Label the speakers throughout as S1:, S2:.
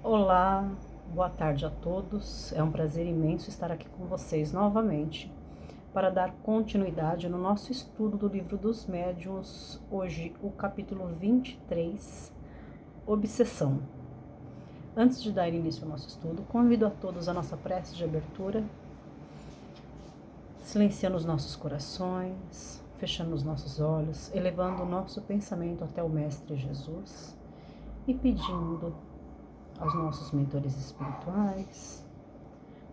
S1: Olá, boa tarde a todos. É um prazer imenso estar aqui com vocês novamente para dar continuidade no nosso estudo do Livro dos Médiuns. Hoje, o capítulo 23, Obsessão. Antes de dar início ao nosso estudo, convido a todos a nossa prece de abertura, silenciando os nossos corações, fechando os nossos olhos, elevando o nosso pensamento até o Mestre Jesus e pedindo aos nossos mentores espirituais,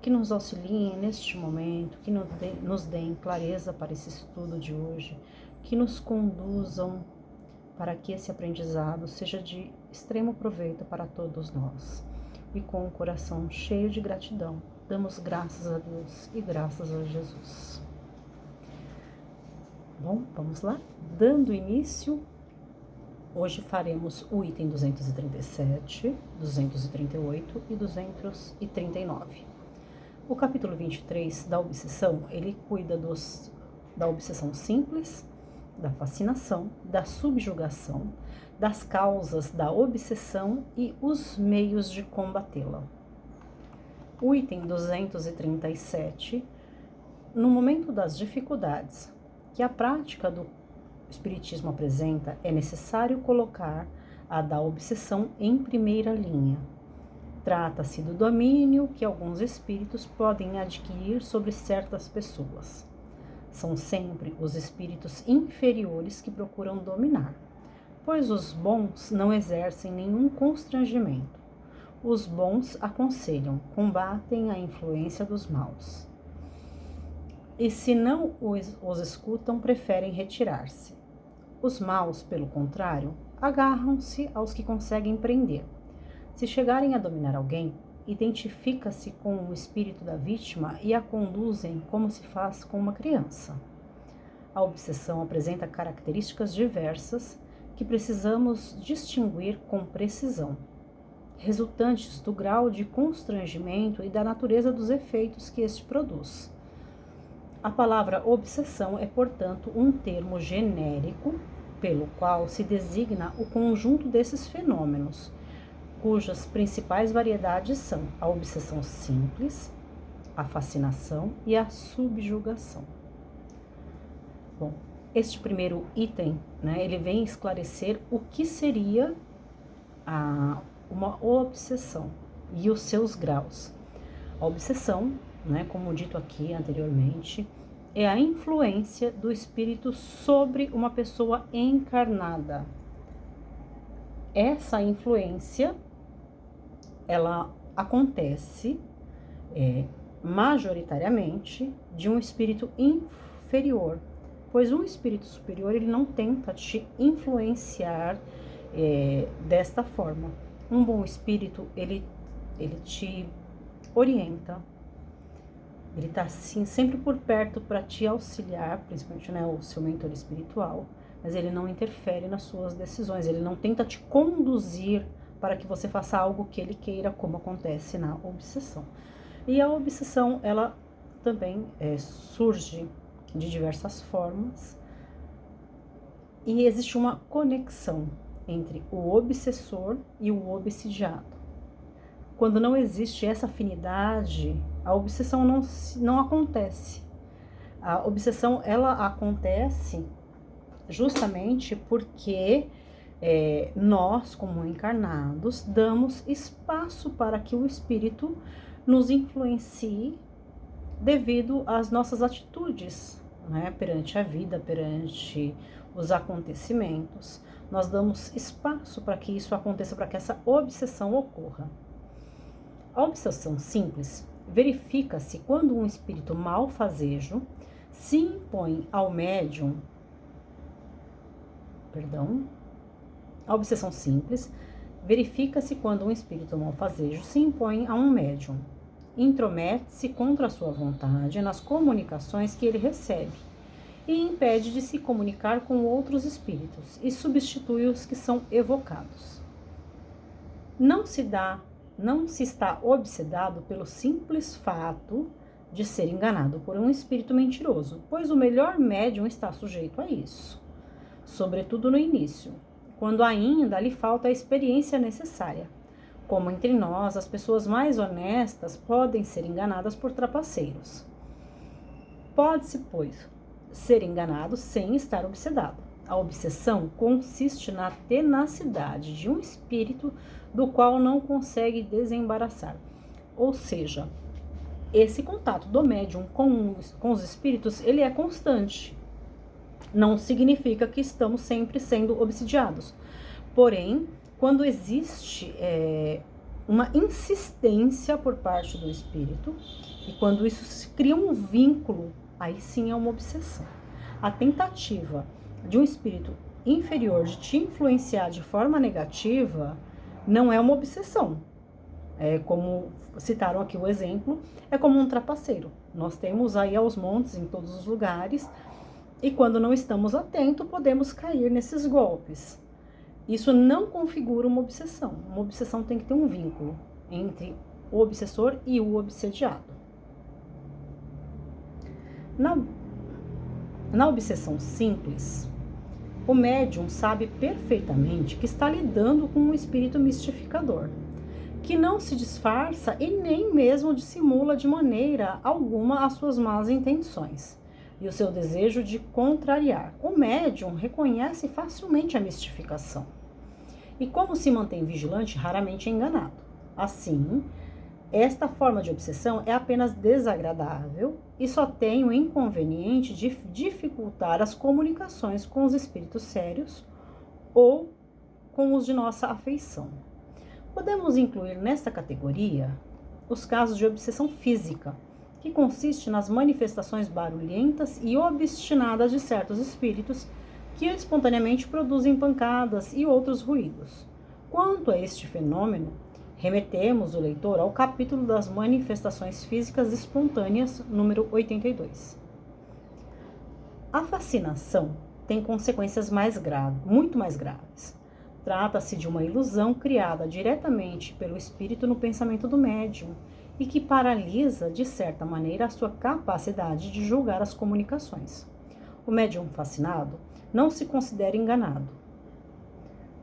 S1: que nos auxiliem neste momento, que nos deem clareza para esse estudo de hoje, que nos conduzam para que esse aprendizado seja de extremo proveito para todos nós. E com o coração cheio de gratidão, damos graças a Deus e graças a Jesus. Bom, vamos lá? Dando início, hoje faremos o item 237, 238 e 239. O capítulo 23 da obsessão, ele cuida da obsessão simples, da fascinação, da subjugação, das causas da obsessão e os meios de combatê-la. O item 237, no momento das dificuldades que a prática do Espiritismo apresenta, é necessário colocar a da obsessão em primeira linha. Trata-se do domínio que alguns espíritos podem adquirir sobre certas pessoas. São sempre os espíritos inferiores que procuram dominar, pois os bons não exercem nenhum constrangimento. Os bons aconselham, combatem a influência dos maus. E se não os escutam, preferem retirar-se. Os maus, pelo contrário, agarram-se aos que conseguem prender. Se chegarem a dominar alguém, identifica-se com o espírito da vítima e a conduzem como se faz com uma criança. A obsessão apresenta características diversas que precisamos distinguir com precisão, resultantes do grau de constrangimento e da natureza dos efeitos que este produz. A palavra obsessão é, portanto, um termo genérico pelo qual se designa o conjunto desses fenômenos, cujas principais variedades são a obsessão simples, a fascinação e a subjugação. Bom, este primeiro item, ele vem esclarecer o que seria uma obsessão e os seus graus. A obsessão, como dito aqui anteriormente, é a influência do espírito sobre uma pessoa encarnada. Essa influência, ela acontece majoritariamente de um espírito inferior, pois um espírito superior ele não tenta te influenciar desta forma. Um bom espírito, ele te orienta, ele está assim, sempre por perto para te auxiliar, principalmente o seu mentor espiritual, mas ele não interfere nas suas decisões, ele não tenta te conduzir para que você faça algo que ele queira, como acontece na obsessão. E a obsessão, ela também surge de diversas formas e existe uma conexão entre o obsessor e o obsidiado. Quando não existe essa afinidade, a obsessão não acontece. A obsessão, ela acontece justamente porque nós, como encarnados, damos espaço para que o espírito nos influencie devido às nossas atitudes, perante a vida, perante os acontecimentos. Nós damos espaço para que isso aconteça, para que essa obsessão ocorra. A obsessão simples verifica-se quando um espírito malfazejo se impõe ao médium. A obsessão simples verifica-se quando um espírito malfazejo se impõe a um médium, intromete-se contra a sua vontade nas comunicações que ele recebe e impede de se comunicar com outros espíritos e substitui os que são evocados. Não se está obsedado pelo simples fato de ser enganado por um espírito mentiroso, pois o melhor médium está sujeito a isso, sobretudo no início, quando ainda lhe falta a experiência necessária. Como entre nós, as pessoas mais honestas podem ser enganadas por trapaceiros. Pode-se, pois, ser enganado sem estar obsedado. A obsessão consiste na tenacidade de um espírito do qual não consegue desembaraçar. Ou seja, esse contato do médium com os espíritos, ele é constante. Não significa que estamos sempre sendo obsidiados. Porém, quando existe uma insistência por parte do espírito, e quando isso se cria um vínculo, aí sim é uma obsessão. A tentativa de um espírito inferior de te influenciar de forma negativa não é uma obsessão. Como citaram aqui o exemplo, é como um trapaceiro. Nós temos aí aos montes, em todos os lugares, e quando não estamos atentos, podemos cair nesses golpes. Isso não configura uma obsessão. Uma obsessão tem que ter um vínculo entre o obsessor e o obsediado. Na obsessão simples, o médium sabe perfeitamente que está lidando com um espírito mistificador, que não se disfarça e nem mesmo dissimula de maneira alguma as suas más intenções e o seu desejo de contrariar. O médium reconhece facilmente a mistificação e, como se mantém vigilante, raramente é enganado. Assim, esta forma de obsessão é apenas desagradável e só tem o inconveniente de dificultar as comunicações com os espíritos sérios ou com os de nossa afeição. Podemos incluir nesta categoria os casos de obsessão física, que consiste nas manifestações barulhentas e obstinadas de certos espíritos que espontaneamente produzem pancadas e outros ruídos. Quanto a este fenômeno, remetemos o leitor ao capítulo das manifestações físicas espontâneas, número 82. A fascinação tem consequências muito mais graves. Trata-se de uma ilusão criada diretamente pelo espírito no pensamento do médium e que paralisa, de certa maneira, a sua capacidade de julgar as comunicações. O médium fascinado não se considera enganado.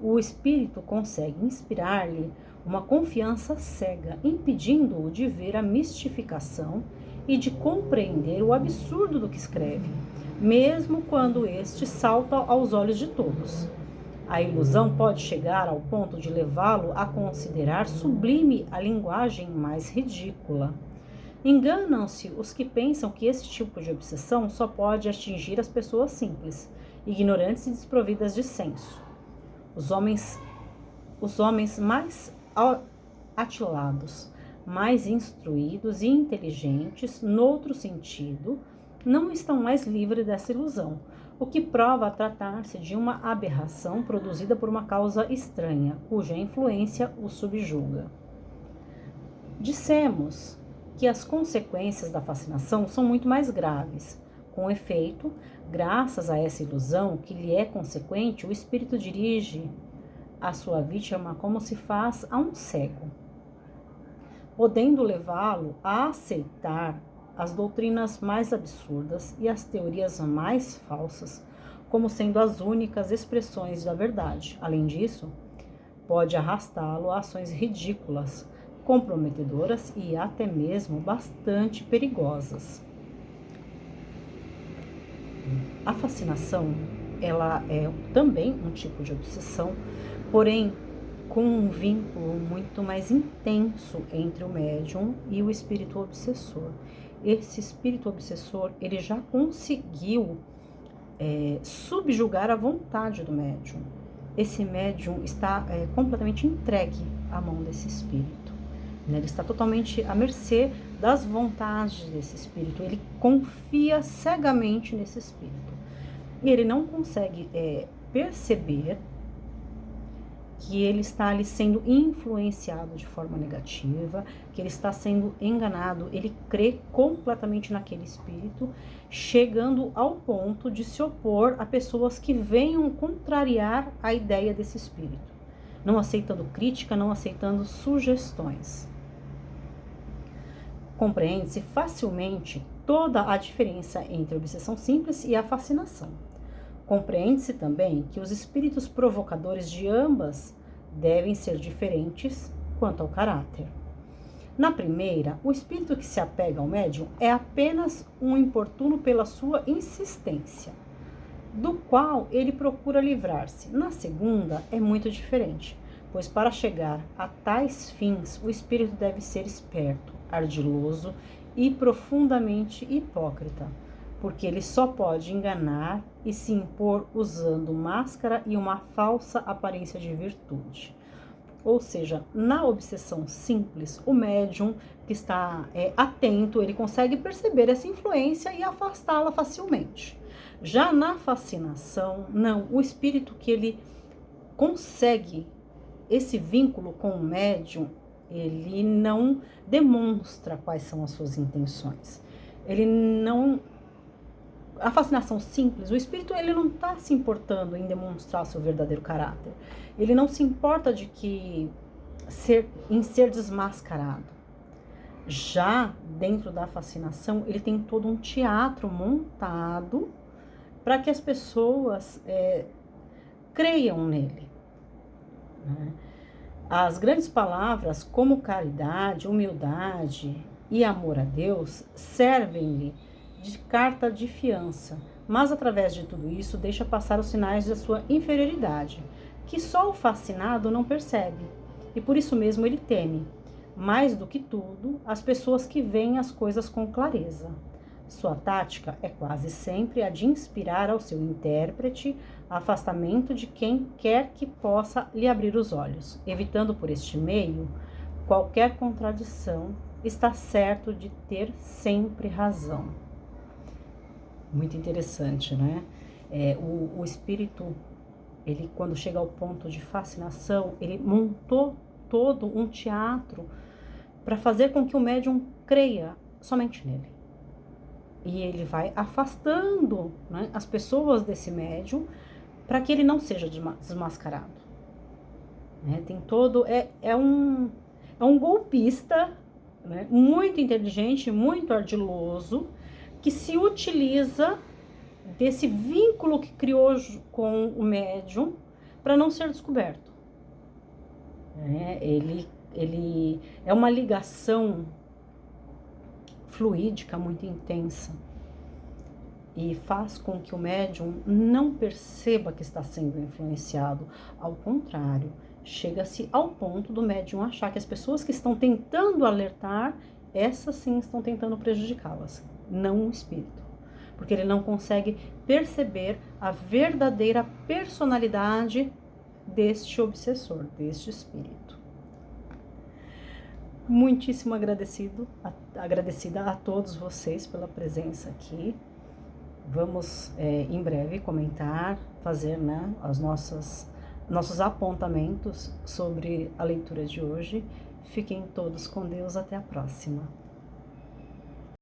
S1: O espírito consegue inspirar-lhe uma confiança cega, impedindo-o de ver a mistificação e de compreender o absurdo do que escreve, mesmo quando este salta aos olhos de todos. A ilusão pode chegar ao ponto de levá-lo a considerar sublime a linguagem mais ridícula. Enganam-se os que pensam que esse tipo de obsessão só pode atingir as pessoas simples, ignorantes e desprovidas de senso. Os homens mais atilados, mais instruídos e inteligentes, noutro sentido, não estão mais livres dessa ilusão, o que prova tratar-se de uma aberração produzida por uma causa estranha, cuja influência o subjuga. Dissemos que as consequências da fascinação são muito mais graves. Com efeito, graças a essa ilusão que lhe é consequente, o espírito dirige a sua vítima como se faz a um cego, podendo levá-lo a aceitar as doutrinas mais absurdas e as teorias mais falsas como sendo as únicas expressões da verdade. Além disso, pode arrastá-lo a ações ridículas, comprometedoras e até mesmo bastante perigosas. A fascinação, ela é também um tipo de obsessão, porém com um vínculo muito mais intenso entre o médium e o espírito obsessor. Esse espírito obsessor, ele já conseguiu subjugar a vontade do médium. Esse médium está completamente entregue à mão desse espírito. Né? Ele está totalmente à mercê das vontades desse espírito. Ele confia cegamente nesse espírito. E ele não consegue perceber que ele está ali sendo influenciado de forma negativa, que ele está sendo enganado, ele crê completamente naquele espírito, chegando ao ponto de se opor a pessoas que venham contrariar a ideia desse espírito, não aceitando crítica, não aceitando sugestões. Compreende-se facilmente toda a diferença entre a obsessão simples e a fascinação. Compreende-se também que os espíritos provocadores de ambas devem ser diferentes quanto ao caráter. Na primeira, o espírito que se apega ao médium é apenas um importuno pela sua insistência, do qual ele procura livrar-se. Na segunda, é muito diferente, pois para chegar a tais fins, o espírito deve ser esperto, ardiloso e profundamente hipócrita, porque ele só pode enganar e se impor usando máscara e uma falsa aparência de virtude. Ou seja, na obsessão simples, o médium que está atento, ele consegue perceber essa influência e afastá-la facilmente. Já na fascinação, não, o espírito que ele consegue esse vínculo com o médium, ele não demonstra quais são as suas intenções. Ele não... A fascinação simples, o espírito ele não está se importando em demonstrar seu verdadeiro caráter. Ele não se importa em ser desmascarado. Já dentro da fascinação, ele tem todo um teatro montado para que as pessoas creiam nele. Né? As grandes palavras como caridade, humildade e amor a Deus servem-lhe de carta de fiança, mas através de tudo isso deixa passar os sinais da sua inferioridade, que só o fascinado não percebe, e por isso mesmo ele teme, mais do que tudo, as pessoas que veem as coisas com clareza. Sua tática é quase sempre a de inspirar ao seu intérprete afastamento de quem quer que possa lhe abrir os olhos, evitando por este meio qualquer contradição, está certo de ter sempre razão. Muito interessante, né? O espírito, ele quando chega ao ponto de fascinação, ele montou todo um teatro para fazer com que o médium creia somente nele. E ele vai afastando, né, as pessoas desse médium para que ele não seja desmascarado. Tem todo... É um golpista, né, muito inteligente, muito ardiloso, que se utiliza desse vínculo que criou com o médium para não ser descoberto. Ele é uma ligação fluídica muito intensa e faz com que o médium não perceba que está sendo influenciado. Ao contrário, chega-se ao ponto do médium achar que as pessoas que estão tentando alertar, essas sim estão tentando prejudicá-las, não o espírito, porque ele não consegue perceber a verdadeira personalidade deste obsessor, deste espírito. Muitíssimo agradecida a todos vocês pela presença aqui. Vamos em breve comentar, fazer, né, nossos apontamentos sobre a leitura de hoje. Fiquem todos com Deus, até a próxima.